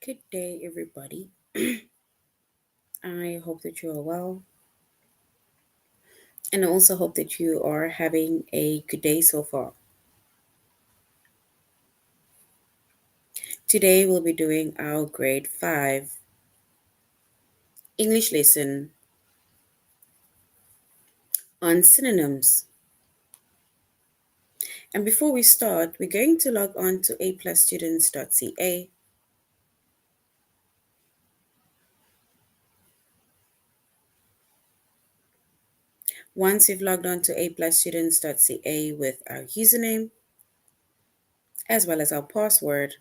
Good day, everybody. I hope that you are well, and I also hope that you are having a good day so far. Today, we'll be doing our grade 5 English lesson on synonyms. And before we start, we're going to log on to aplusstudents.ca. Once you've logged on to aplusstudents.ca with our username as well as our password,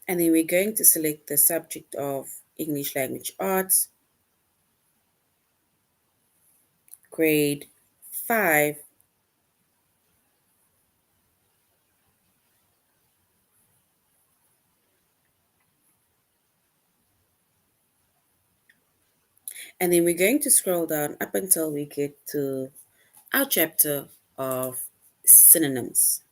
and then we're going to select the subject of English Language Arts, grade 5. And then we're going to scroll down up until we get to our chapter of synonyms.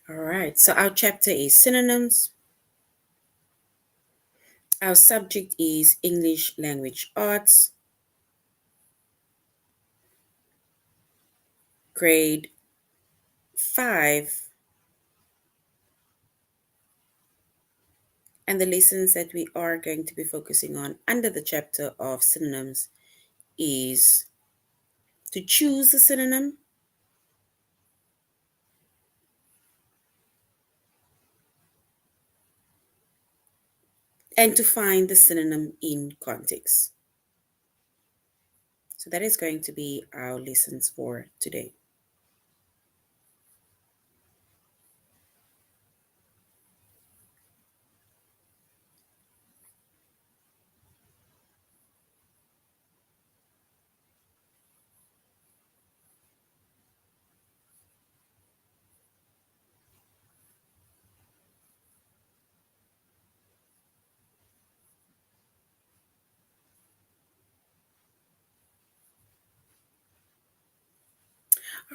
All right, so our chapter is synonyms. Our subject is English Language Arts, grade 5. And the lessons that we are going to be focusing on under the chapter of synonyms is to choose a synonym, and to find the synonym in context. So that is going to be our lessons for today.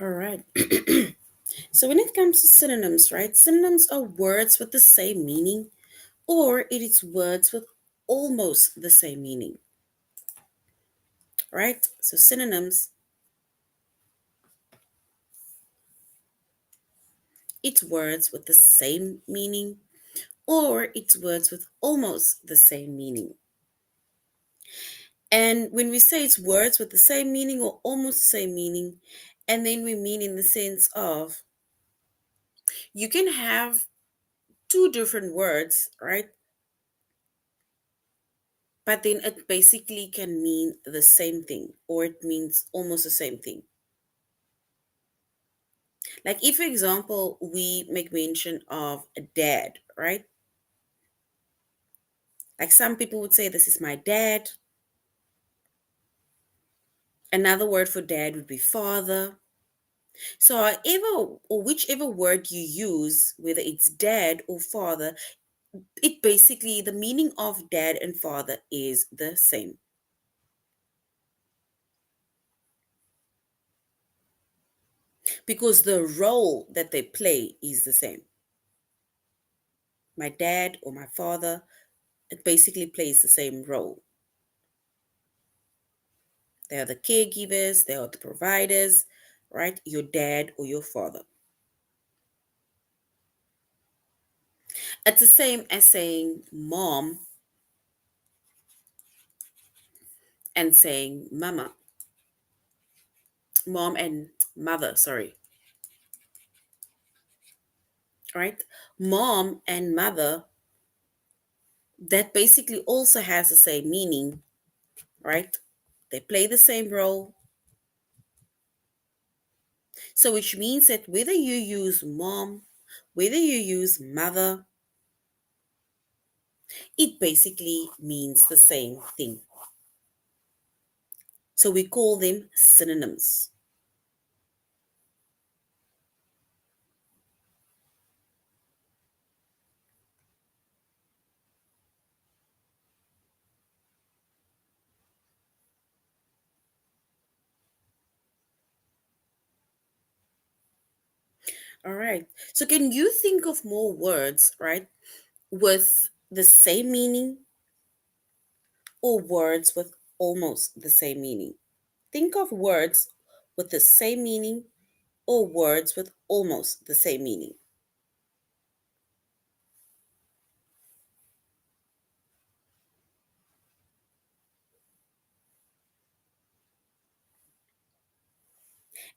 All right. So when it comes to synonyms, right? Synonyms are words with the same meaning, or it is words with almost the same meaning, right? So synonyms, it's words with the same meaning, or it's words with almost the same meaning. And when we say it's words with the same meaning or almost the same meaning, and then we mean in the sense of you can have two different words, right? But then it basically can mean the same thing, or it means almost the same thing. Like if, for example, we make mention of a dad, right? Like some people would say, this is my dad. Another word for dad would be father. So however or whichever word you use, whether it's dad or father, it basically, the meaning of dad and father is the same. Because the role that they play is the same. My dad or my father, it basically plays the same role. They are the caregivers, they are the providers, right? Your dad or your father. It's the same as saying mom and saying mama. Mom and mother, sorry. Right? Mom and mother, that basically also has the same meaning, right? They play the same role. So, which means that whether you use mom, whether you use mother, It basically means the same thing. So we call them synonyms. All right. So can you think of more words, right, with the same meaning or words with almost the same meaning? Think of words with the same meaning or words with almost the same meaning.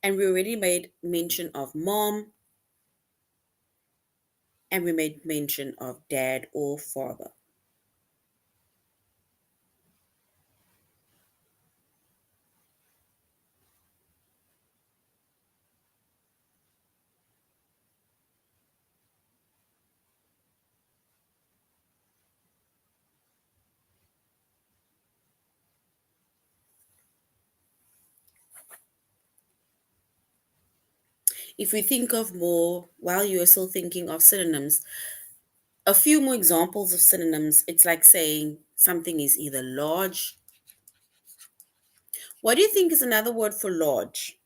And we already made mention of mom and we made mention of dad or father. If we think of more, while you are still thinking of synonyms, a few more examples of synonyms, it's like saying something is either large. What do you think is another word for large?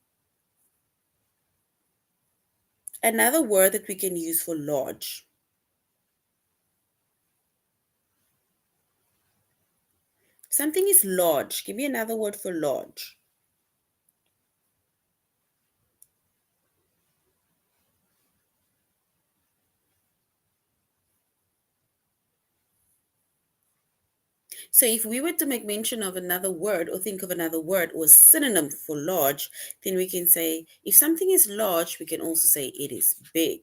Another word that we can use for large. Something is large. Give me another word for large. So if we were to make mention of another word or think of another word or synonym for large, then we can say if something is large, we can also say it is big.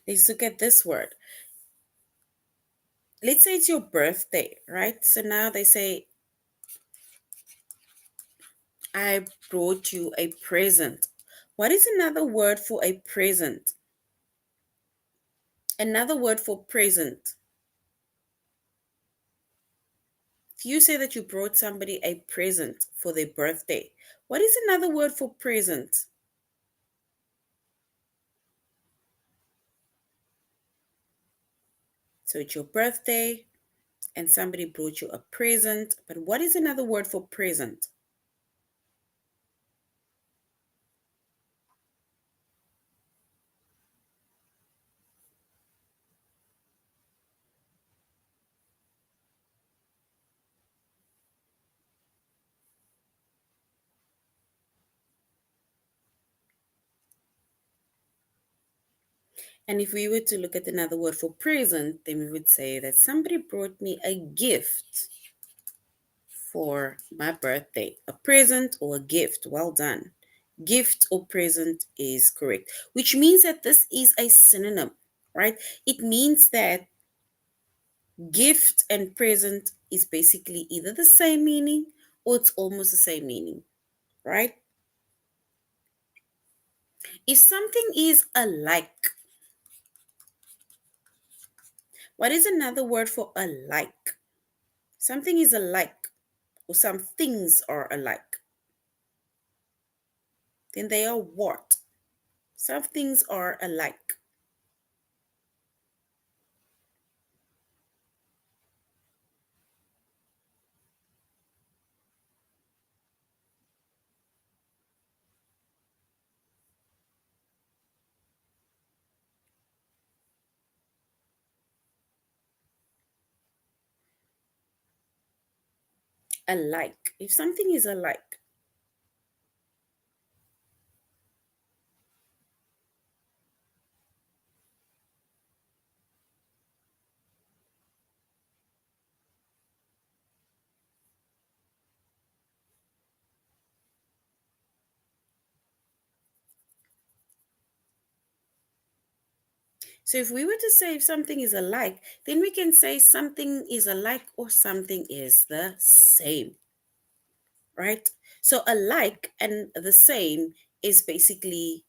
Let's look at this word. Let's say it's your birthday, right? So now they say, I brought you a present. What is another word for a present? Another word for present. If you say that you brought somebody a present for their birthday, what is another word for present? So it's your birthday and somebody brought you a present, but what is another word for present? And if we were to look at another word for present, then we would say that somebody brought me a gift for my birthday. A present or a gift. Well done. Gift or present is correct, which means that this is a synonym, right? It means that gift and present is basically either the same meaning or it's almost the same meaning, right? If something is alike, what is another word for alike? Something is alike, or some things are alike. Then they are what? Some things are alike. Alike. If something is alike, So if we were to say if something is alike, then we can say something is alike or something is the same, right? So alike and the same is basically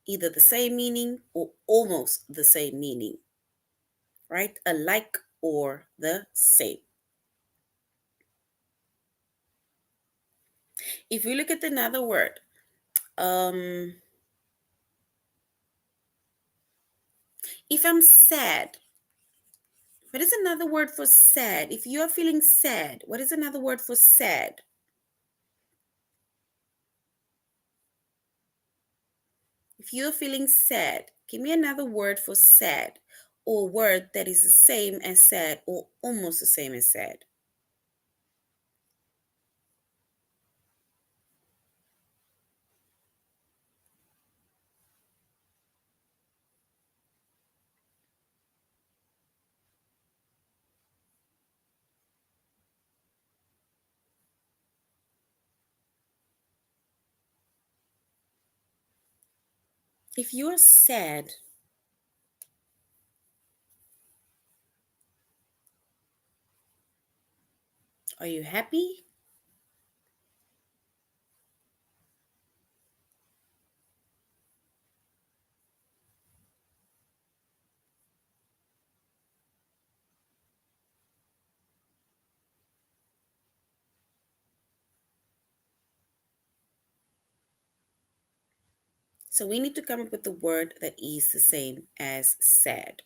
either the same meaning or almost the same meaning, right? Alike or the same. If we look at another word, um, if I'm sad, what is another word for sad? If you are feeling sad, what is another word for sad? If you're feeling sad, give me another word for sad, or a word that is the same as sad or almost the same as sad. If you're sad, are you happy? So we need to come up with a word that is the same as sad.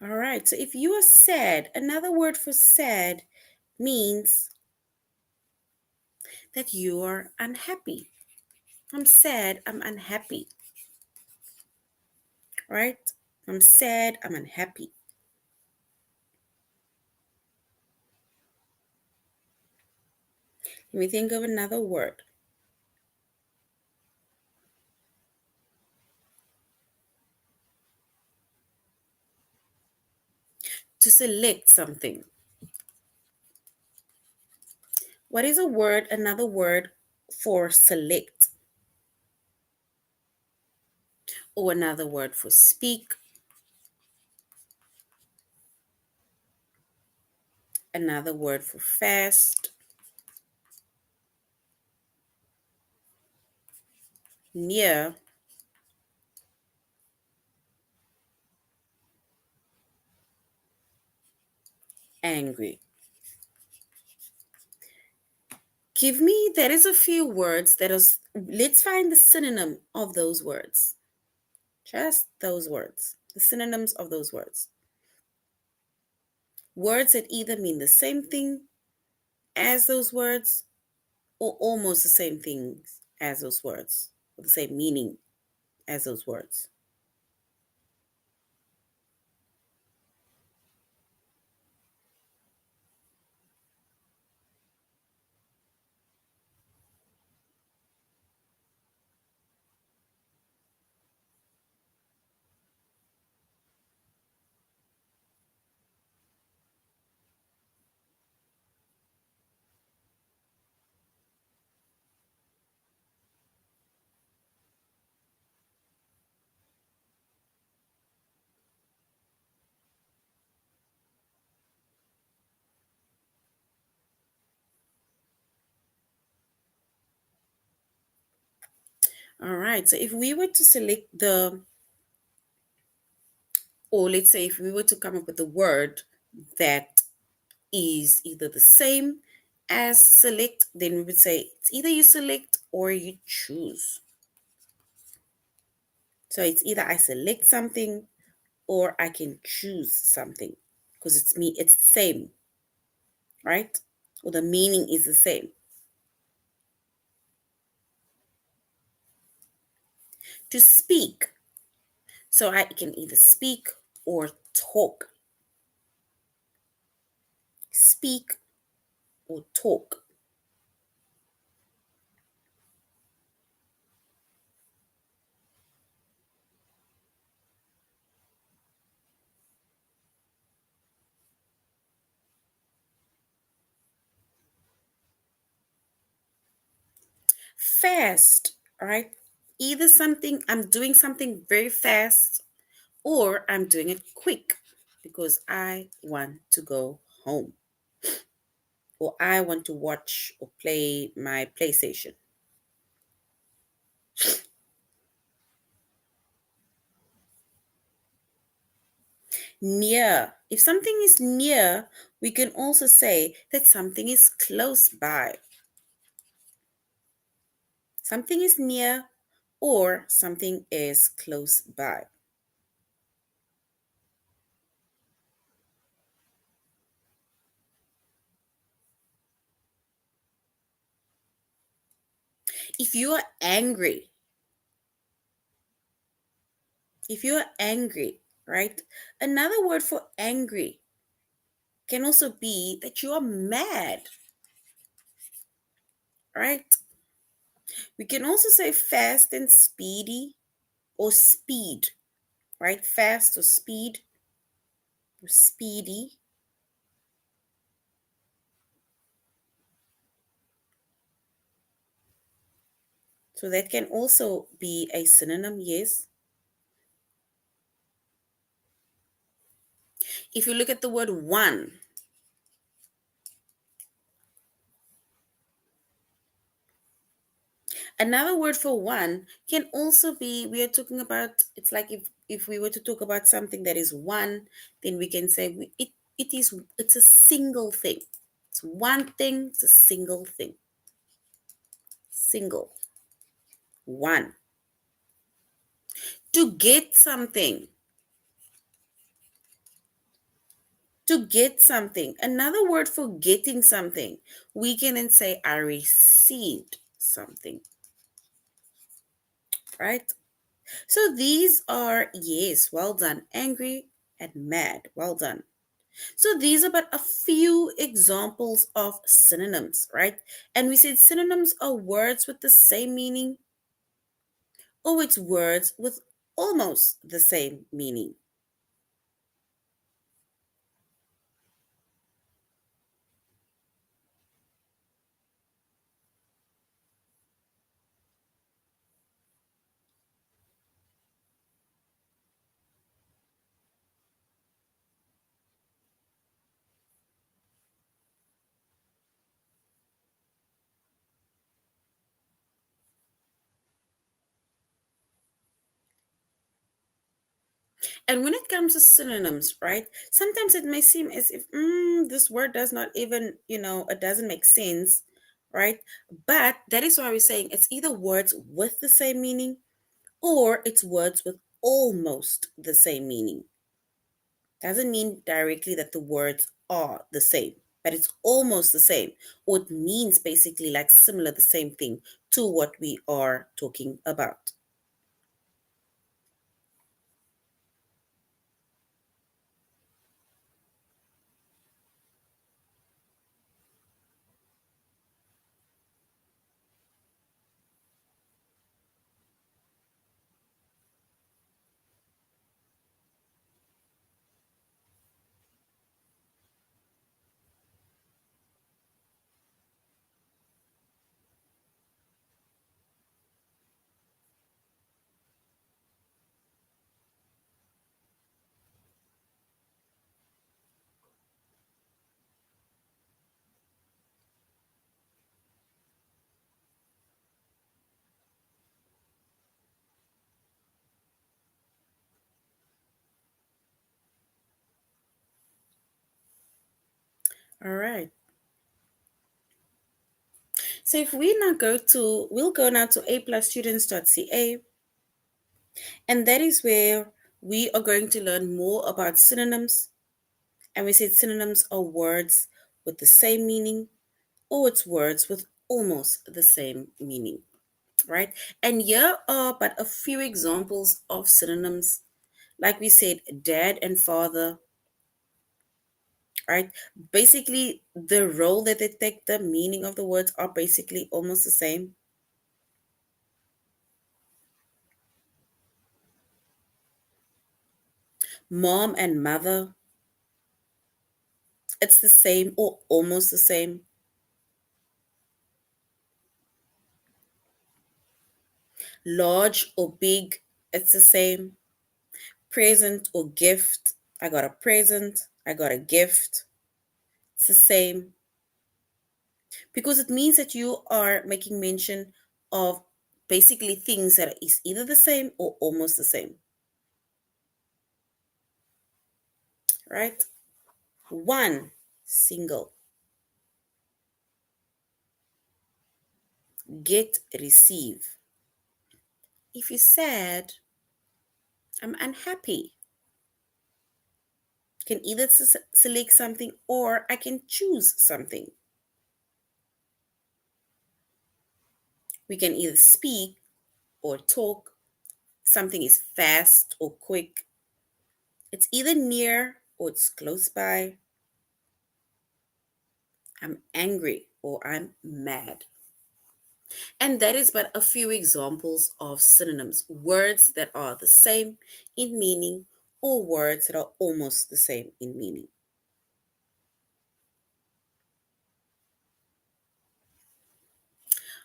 All right, so if you are sad, another word for sad means that you are unhappy. I'm sad, I'm unhappy, right? I'm sad, I'm unhappy. Let me think of another word. To select something. What is a word, another word for select? Or another word for speak, another word for fast, near, angry. Give me, there is a few words that is, let's find the synonym of those words. Just those words, the synonyms of those words. Words that either mean the same thing as those words or almost the same things as those words, or the same meaning as those words. All right, so if we were to select the, or let's say if we were to come up with a word that is either the same as select, then we would say it's either you select or you choose. So it's either I select something or I can choose something because it's the same, right? Or the meaning is the same. To speak. So I can either speak or talk. speak, or talk. Fast, right? Either something, I'm doing something very fast, or I'm doing it quick because I want to go home, or I want to watch or play my PlayStation. Near. If something is near, we can also say that something is close by. Something is near or something is close by. If you are angry, if you are angry, right? Another word for angry can also be that you are mad, right? We can also say fast and speedy or speed, right? Fast or speed or speedy. So that can also be a synonym, yes. If you look at the word one, another word for one can also be, we are talking about, it's like if we were to talk about something that is one, then we can say it's a single thing. It's one thing, it's a single thing. Single, one. To get something, to get something. Another word for getting something, we can then say I received something, right? So these are, yes, well done. Angry and mad, well done. So these are but a few examples of synonyms, right? And we said synonyms are words with the same meaning, or it's words with almost the same meaning. And when it comes to synonyms, right, sometimes it may seem as if this word does not even, it doesn't make sense, right? But that is why we're saying it's either words with the same meaning or it's words with almost the same meaning. Doesn't mean directly that the words are the same, but it's almost the same, or it means basically like similar, the same thing to what we are talking about. All right. So if we now we'll go now to aplusstudents.ca, and that is where we are going to learn more about synonyms. And we said synonyms are words with the same meaning, or it's words with almost the same meaning, right? And here are but a few examples of synonyms. Like we said, dad and father right? Basically, the role that they take, the meaning of the words are basically almost the same. Mom and mother, it's the same or almost the same. Large or big, it's the same. Present or gift, I got a present, I got a gift, it's the same. Because it means that you are making mention of basically things that is either the same or almost the same, right? One, single. Get, receive. If you're sad, I'm unhappy. Can either select something or I can choose something. We can either speak or talk. Something is fast or quick. It's either near or it's close by. I'm angry or I'm mad. And that is but a few examples of synonyms, words that are the same in meaning or words that are almost the same in meaning.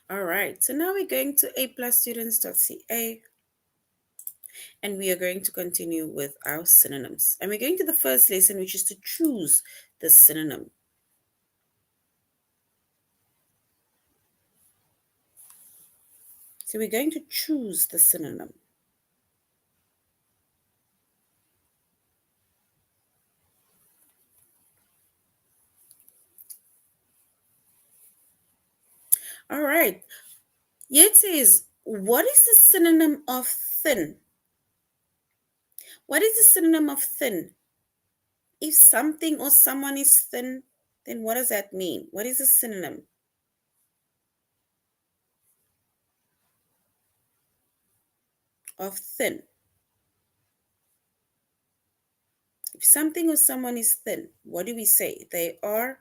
All right, so now we're going to aplusstudents.ca and we are going to continue with our synonyms. And we're going to the first lesson, which is to choose the synonym. So we're going to choose the synonym. All right, here it says, what is the synonym of thin? What is the synonym of thin? If something or someone is thin, then what does that mean? What is a synonym of thin? If something or someone is thin, what do we say? They are,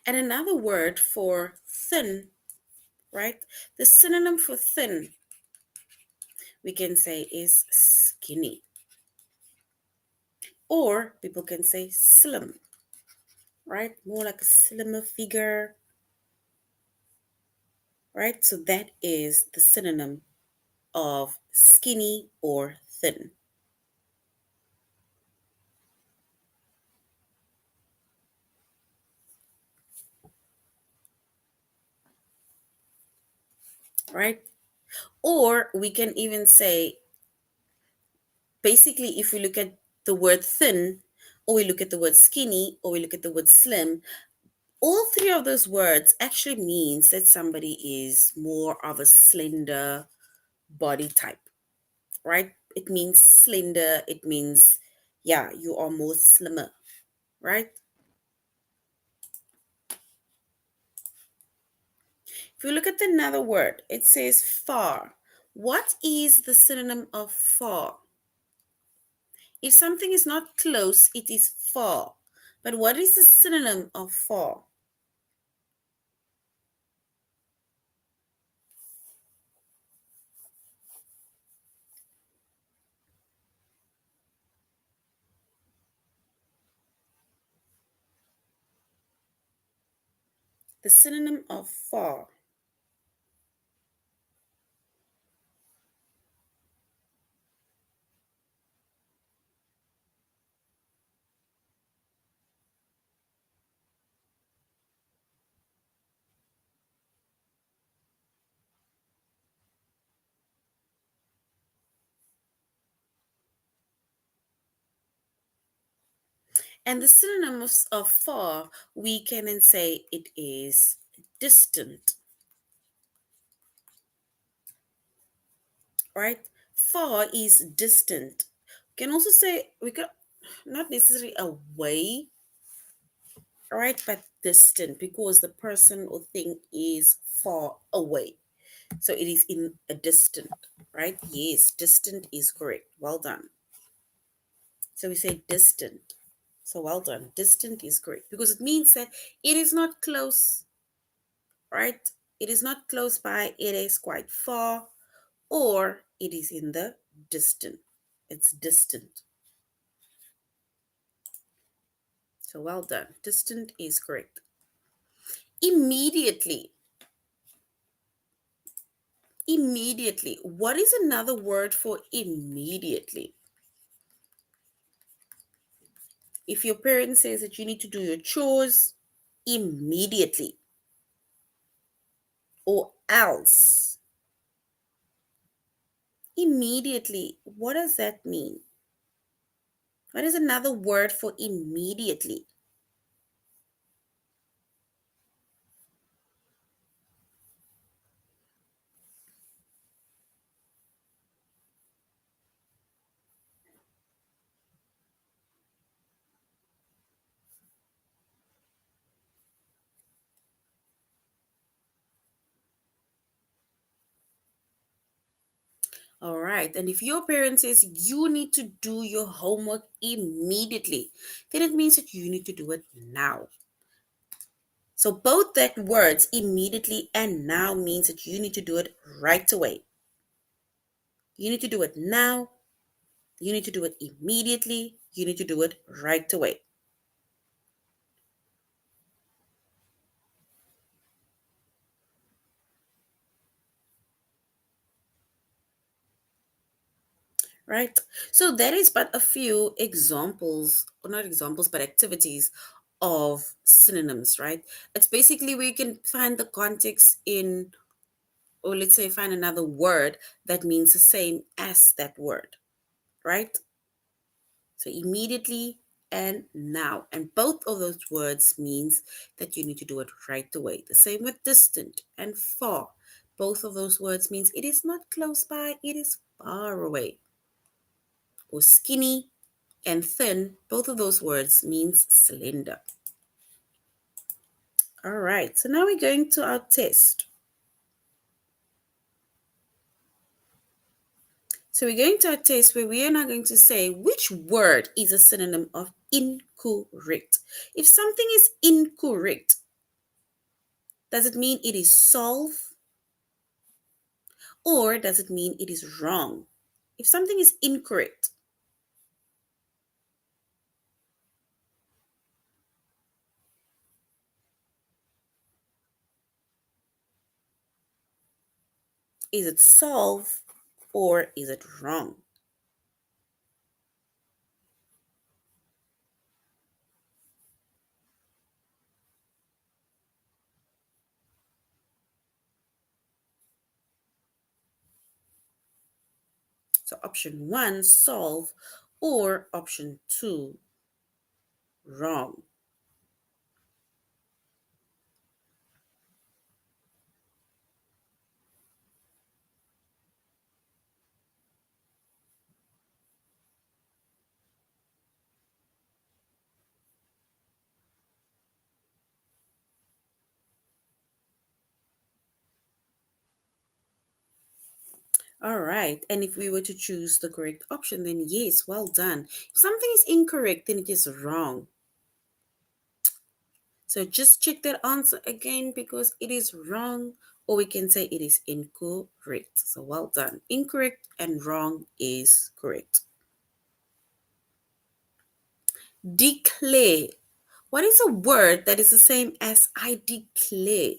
and another word for thin, right? The synonym for thin, we can say is skinny. Or people can say slim, right? More like a slimmer figure, right? So that is the synonym of skinny or thin, right? Or we can even say, basically, if we look at the word thin, or we look at the word skinny, or we look at the word slim, all three of those words actually means that somebody is more of a slender body type, right? It means slender, it means, yeah, you are more slimmer, right? If you look at another word, it says far. What is the synonym of far? If something is not close, it is far. But what is the synonym of far? The synonym of far. And the synonyms of far, we can then say it is distant, right? Far is distant. We can also say, we can not necessarily away, right, but distant because the person or thing is far away. So it is in a distant, right? Yes, distant is correct. Well done. So we say distant. So well done. Distant is correct because it means that it is not close, right? It is not close by, it is quite far, or it is in the distant. It's distant. So well done. Distant is correct. Immediately. Immediately. What is another word for immediately? If your parent says that you need to do your chores immediately, or else, immediately, what does that mean? What is another word for immediately? All right. And if your parent says you need to do your homework immediately, then it means that you need to do it now. So both that words, immediately and now, means that you need to do it right away. You need to do it now. You need to do it immediately. You need to do it right away. Right? So that is but a few examples, or not examples, but activities of synonyms, right? It's basically where you can find the context in, or let's say find another word that means the same as that word, right? So immediately and now. And both of those words means that you need to do it right away. The same with distant and far. Both of those words means it is not close by, it is far away. Or skinny and thin, both of those words means slender. All right, so now we're going to our test. So we're going to our test where we are now going to say which word is a synonym of incorrect. If something is incorrect, does it mean it is solved or does it mean it is wrong? If something is incorrect, is it solved or is it wrong? So option one, solve, or option two, wrong. All right. And if we were to choose the correct option, then yes, well done. If something is incorrect, then it is wrong. So just check that answer again because it is wrong, or we can say it is incorrect. So well done. Incorrect and wrong is correct. Declare. What is a word that is the same as I declare?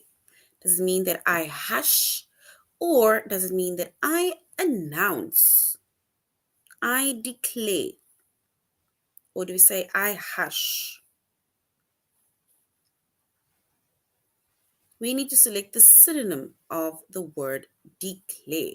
Does it mean that I hush, or does it mean that I announce? I declare. Or do we say I hush? We need to select the synonym of the word declare.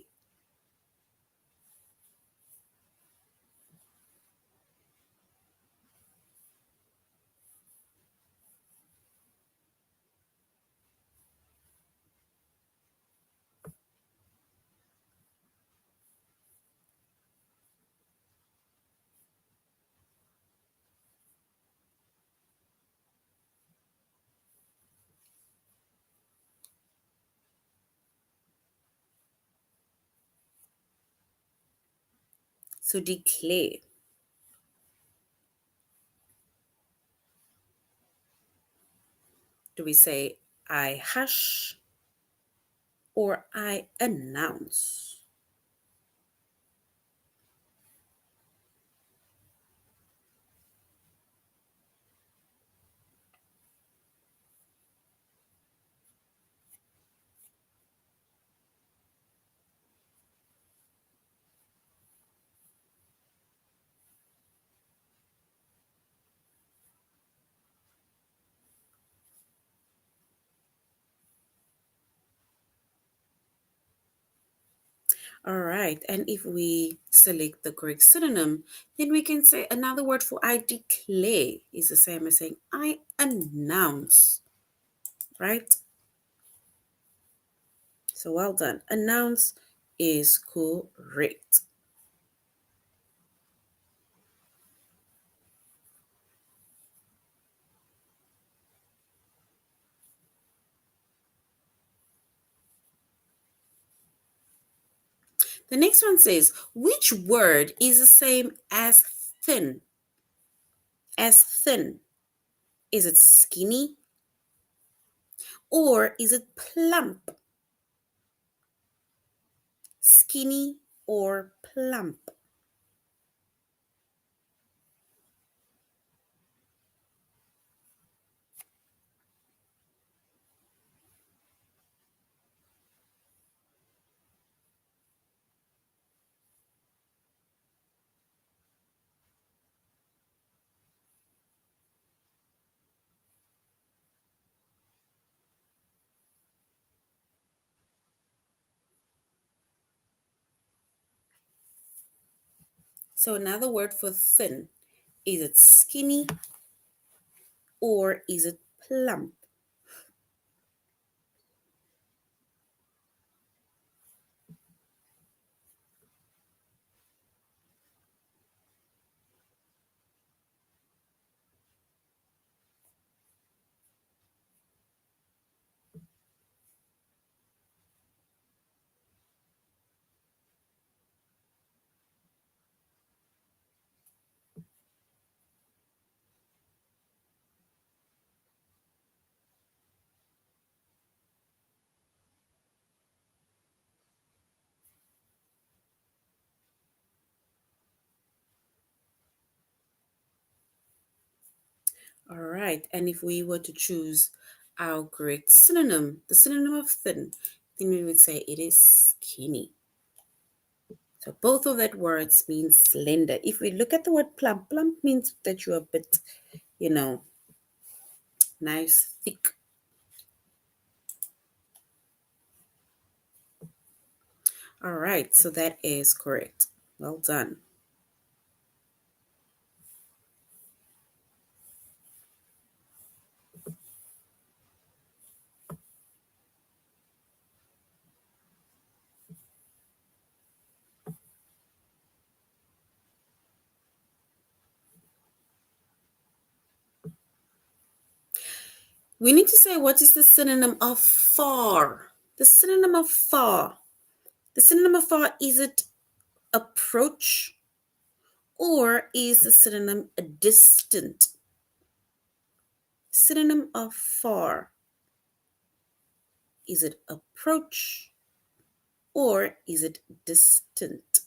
So declare. Do we say I hush or I announce? All right. And if we select the correct synonym, then we can say another word for I declare is the same as saying I announce, right? So well done. Announce is correct. The next one says, which word is the same as thin? As thin. Is it skinny or is it plump? Skinny or plump? So another word for thin, is it skinny or is it plump? All right. And if we were to choose our correct synonym, the synonym of thin, then we would say it is skinny. So both of that words mean slender. If we look at the word plump, plump means that you're a bit, you know, nice, thick. All right. So that is correct. Well done. We need to say what is the synonym of far? The synonym of far. The synonym of far, is it approach or is the synonym distant? Synonym of far, is it approach or is it distant?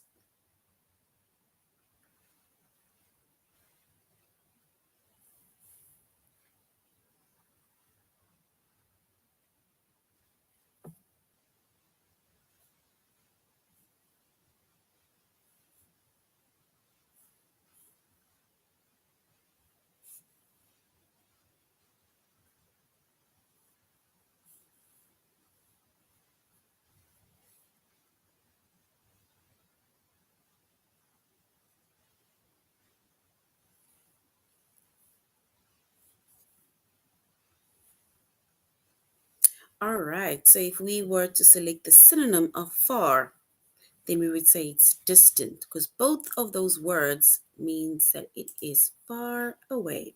All right, so if we were to select the synonym of far, then we would say it's distant because both of those words means that it is far away.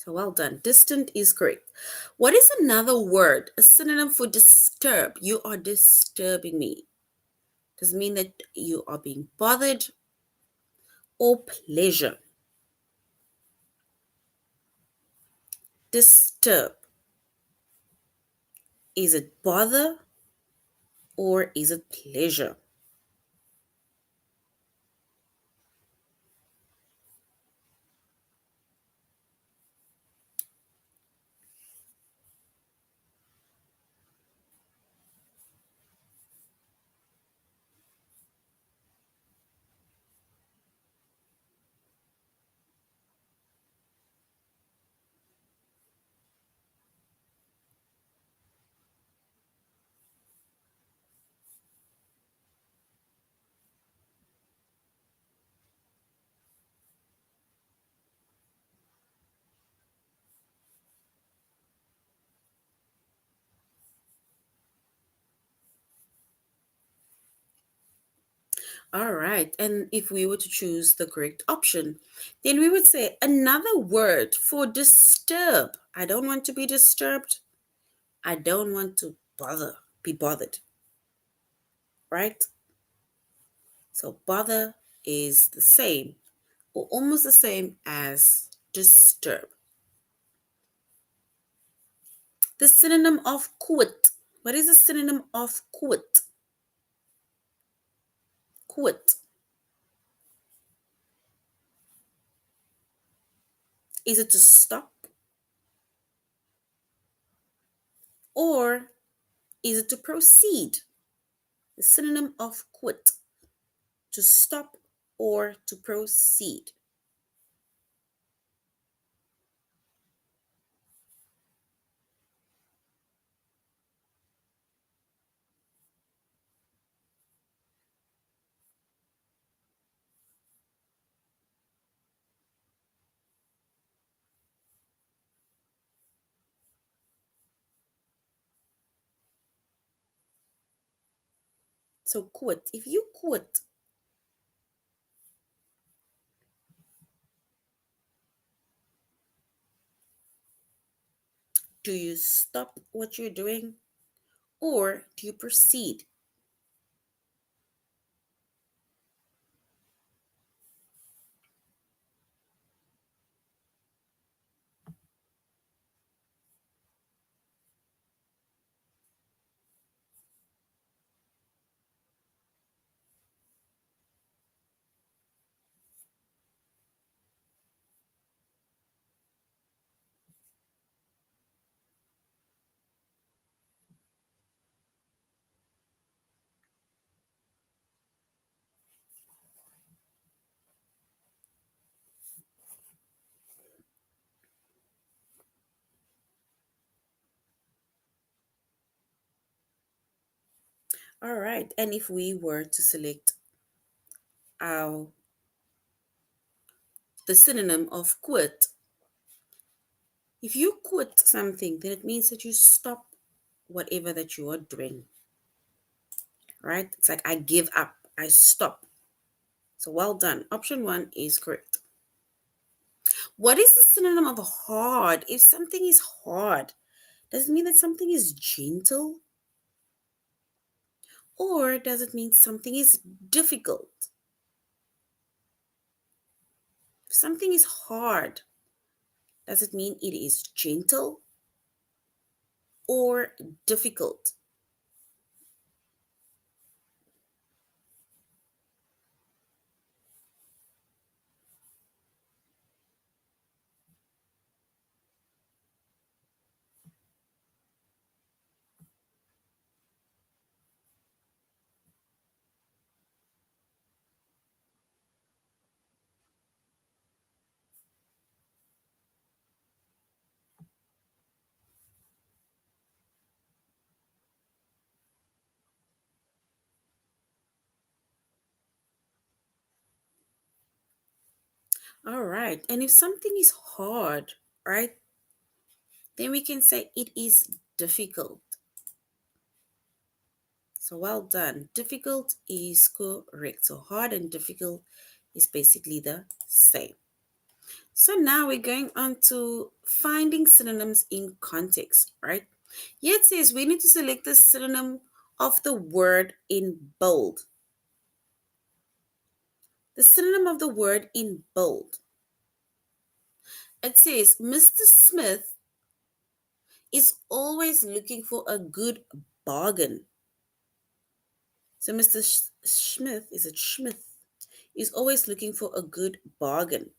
So well done. Distant is correct. What is another word, a synonym for disturb? You are disturbing me. Does it mean that you are being bothered or pleasure? Disturb. Is it bother or is it pleasure? All right. And if we were to choose the correct option, then we would say another word for disturb. I don't want to be disturbed. I don't want to be bothered, right? So bother is the same or almost the same as disturb. The synonym of quit. What is the synonym of quit? Quit. Is it to stop or is it to proceed? The synonym of quit, to stop or to proceed. So quit. If you quit, do you stop what you're doing or do you proceed? All right. And if we were to select our the synonym of quit, if you quit something, then it means that you stop whatever that you are doing, right? It's like I give up, I stop. So well done. Option one is correct. What is the synonym of hard? If something is hard, does it mean that something is gentle? Or does it mean something is difficult? If something is hard, does it mean it is gentle or difficult? All right. And if something is hard, right, then we can say it is difficult. So well done. Difficult is correct. So hard and difficult is basically the same. So now we're going on to finding synonyms in context, right? Here it says we need to select the synonym of the word in bold. The synonym of the word in bold. It says Mr. Smith is always looking for a good bargain. So Mr. Smith, is it Smith, is always looking for a good bargain.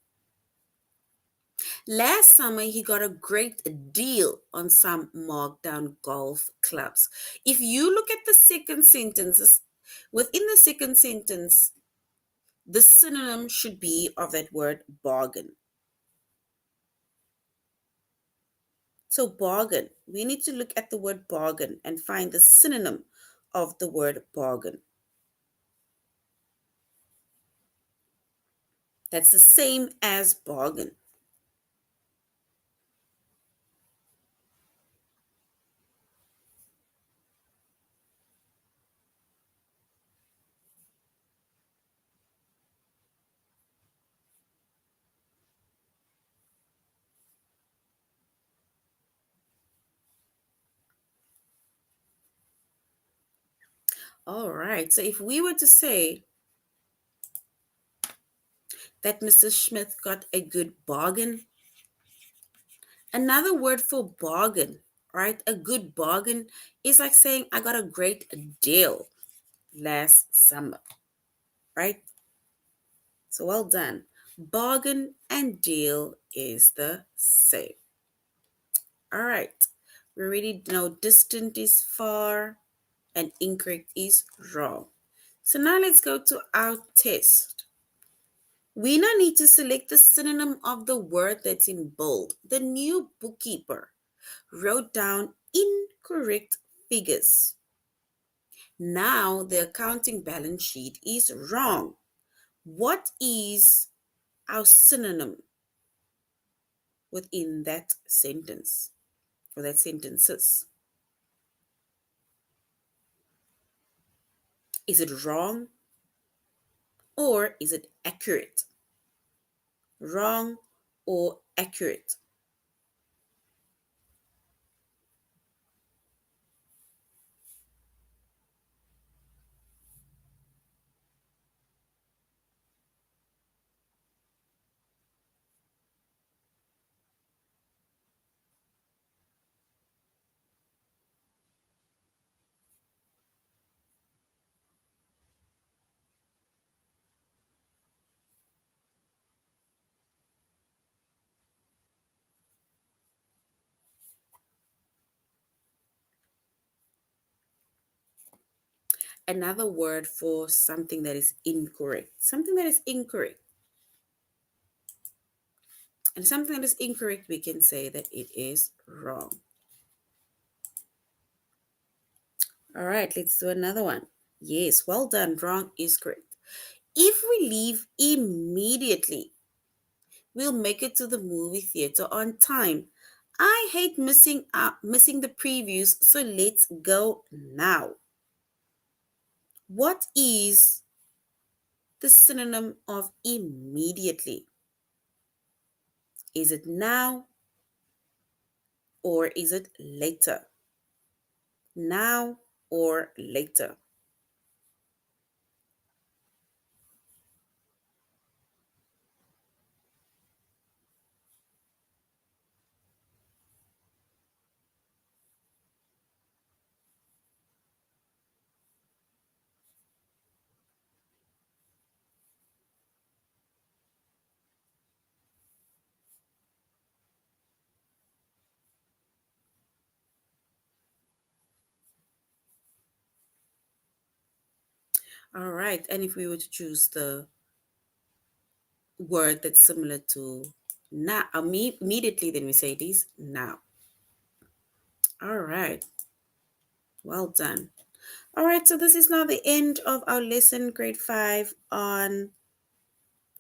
Last summer, he got a great deal on some markdown golf clubs. If you look at the second sentences, within the second sentence, the synonym should be of that word bargain. So, bargain, we need to look at the word bargain and find the synonym of the word bargain. That's the same as bargain. All right. So, if we were to say that Mr. Smith got a good bargain, another word for bargain, right? A good bargain is like saying, I got a great deal last summer, right? So well done. Bargain and deal is the same. All right. We already know distant is far and incorrect is wrong. So now let's go to our test. We now need to select the synonym of the word that's in bold. The new bookkeeper wrote down incorrect figures. Now the accounting balance sheet is wrong. What is our synonym within that sentence or that sentences? Is it wrong or is it accurate? Wrong or accurate? Another word for something that is incorrect. Something that is incorrect. And something that is incorrect, we can say that it is wrong. All right, let's do another one. Yes, well done. Wrong is correct. If we leave immediately, we'll make it to the movie theater on time. I hate missing the previews, so let's go now. What is the synonym of immediately? Is it now or is it later? Now or later? All right, and if we were to choose the word that's similar to now, immediately, then we say it is now. All right, well done. All right, so this is now the end of our lesson, grade 5, on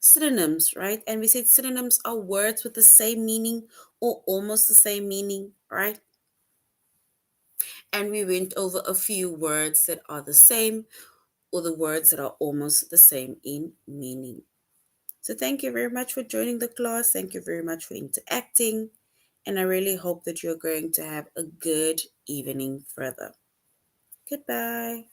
synonyms, right? And we said synonyms are words with the same meaning or almost the same meaning, right? And we went over a few words that are the same or the words that are almost the same in meaning. So thank you very much for joining the class. Thank you very much for interacting. And I really hope that you're going to have a good evening further. Goodbye.